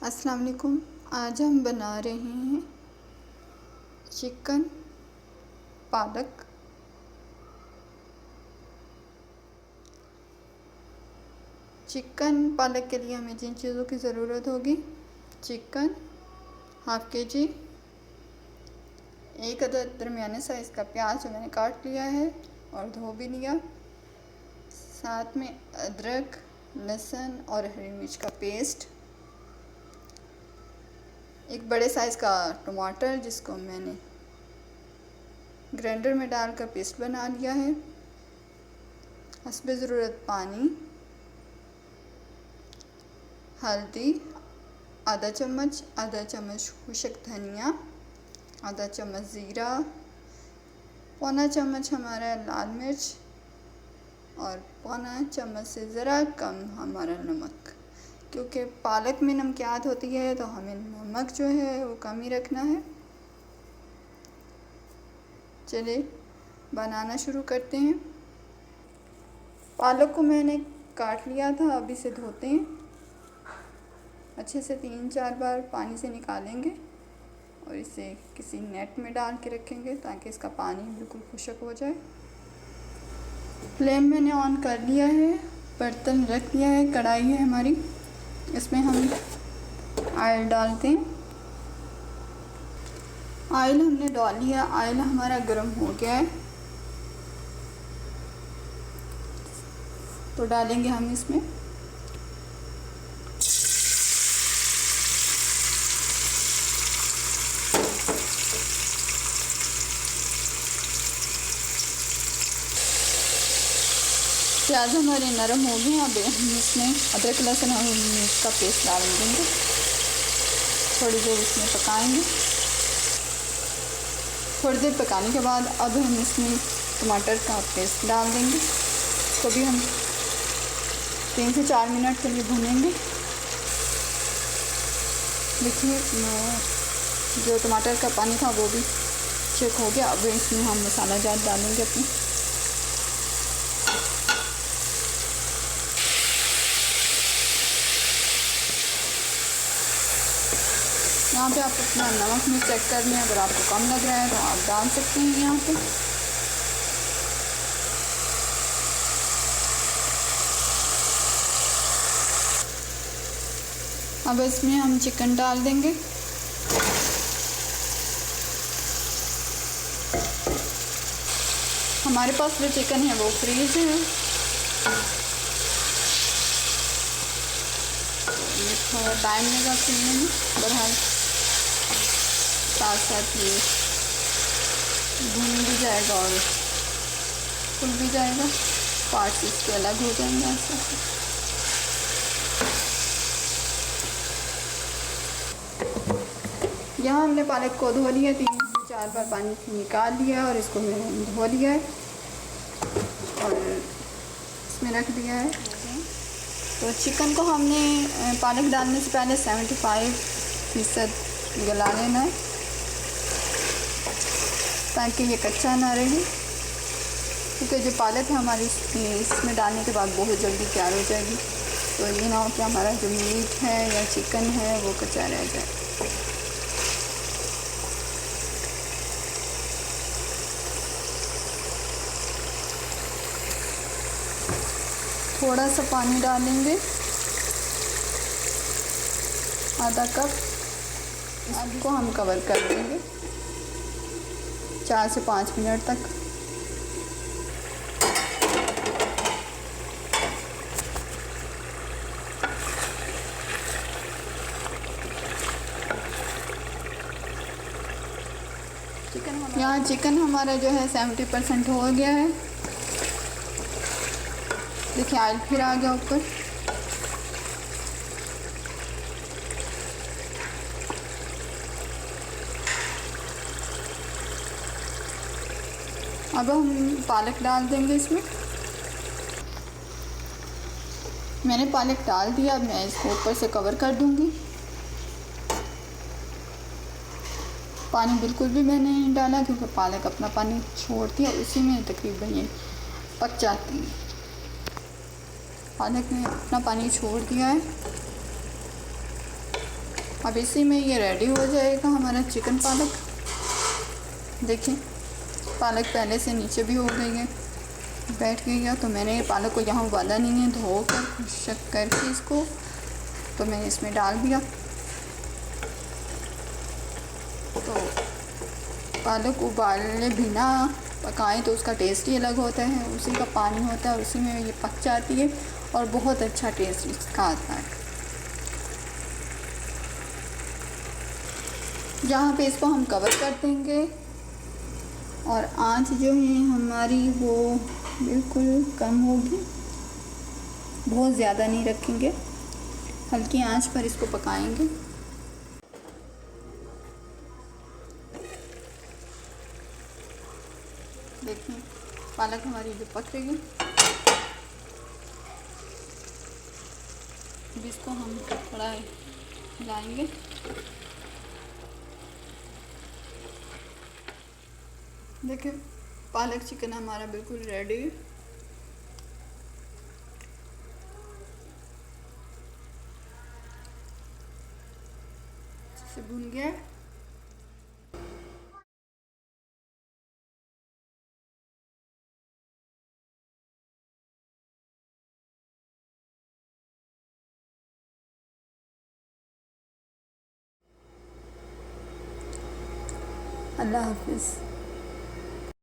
अस्सलाम वालेकुम। आज हम बना रहे हैं चिकन पालक। चिकन पालक के लिए हमें जिन चीज़ों की ज़रूरत होगी: चिकन हाफ़ के जी, एक अदद दरमियाने साइज़ का प्याज जो मैंने काट लिया है और धो भी लिया, साथ में अदरक, लहसुन और हरी मिर्च का पेस्ट, एक बड़े साइज़ का टमाटर जिसको मैंने ग्राइंडर में डालकर पेस्ट बना लिया है, हस्बे ज़रूरत पानी, हल्दी आधा चम्मच खुशक धनिया, आधा चम्मच ज़ीरा, पौना चम्मच हमारा लाल मिर्च और पौना चम्मच से ज़रा कम हमारा नमक। क्योंकि पालक में नमकियात होती है तो हमें नमक जो है वो कम ही रखना है। चलिए बनाना शुरू करते हैं। पालक को मैंने काट लिया था, अब इसे धोते हैं अच्छे से, 3-4 बार पानी से निकालेंगे और इसे किसी नेट में डाल के रखेंगे ताकि इसका पानी बिल्कुल खुश्क हो जाए। फ्लेम मैंने ऑन कर लिया है, बर्तन रख दिया है, कढ़ाई है हमारी, इसमें हम ऑयल डालते हैं। ऑयल हमने डाल लिया, ऑयल हमारा गर्म हो गया है तो डालेंगे हम इसमें प्याज हमारे नरम हो गए। अब हम इसमें अदरक लहसुन और मिर्च का पेस्ट डाल देंगे, थोड़ी देर इसमें पकाएंगे। थोड़ी देर पकाने के बाद अब हम इसमें टमाटर का पेस्ट डाल देंगे, इसको भी हम 3 से 4 मिनट के लिए भूनेंगे। देखिए जो टमाटर का पानी था वो भी चेक हो गया। अब इसमें हम मसाला जात डालेंगे अपने। यहाँ पे आप अपना नमक में चेक कर लें, अगर आपको कम लग रहा है तो आप डाल सकते हैं यहाँ पे। अब इसमें हम चिकन डाल देंगे। हमारे पास जो चिकन है वो फ्रीज है, ये थोड़ा टाइम लगा खुलने में, बहरहाल साथ साथ ये भून भी जाएगा और खुल भी जाएगा, पार्ट्स इसके अलग हो जाएंगे ऐसे। यहाँ हमने पालक को धो लिया, 3 से 4 बार पानी से निकाल लिया और इसको मैंने धो लिया है और इसमें रख दिया है। तो चिकन को हमने पालक डालने से पहले 75% गला लेना है ताकि ये कच्चा ना रहे, क्योंकि जो पालक है हमारी इसमें डालने के बाद बहुत जल्दी तैयार हो जाएगी। तो ये ना हो कि हमारा जो मीट है या चिकन है वो कच्चा रह जाए। थोड़ा सा पानी डालेंगे, आधा कप, इसको हम कवर कर देंगे 4 से 5 मिनट तक। यहाँ चिकन हमारा जो है 70% हो गया है। देखिए ऑयल फिर आ गया ऊपर। अब हम पालक डाल देंगे इसमें। मैंने पालक डाल दिया, अब मैं इसको ऊपर से कवर कर दूंगी। पानी बिल्कुल भी मैंने नहीं डाला क्योंकि पालक अपना पानी छोड़ती है, उसी में तकरीबन ये पक जाती है। पालक ने अपना पानी छोड़ दिया है। अब इसी में ये रेडी हो जाएगा हमारा चिकन पालक। देखिए पालक पहले से नीचे भी हो गई है, बैठ गई है। तो मैंने पालक को यहाँ उबाला नहीं है, धो कर शक करके इसको तो मैंने इसमें डाल दिया। तो पालक उबालने बिना पकाएं तो उसका टेस्ट ही अलग होता है, उसी का पानी होता है, उसी में ये पक जाती है और बहुत अच्छा टेस्ट इसका आता है। यहाँ पे इसको हम कवर कर देंगे और आंच जो है हमारी वो बिल्कुल कम होगी, बहुत ज़्यादा नहीं रखेंगे, हल्की आंच पर इसको पकाएंगे। देखिए पालक हमारी जो पक रही है, अब इसको हम थोड़ा हिलाएंगे। देखिए पालक चिकन हमारा बिल्कुल रेडी है। से भुन गया। अल्लाह हाफिज़।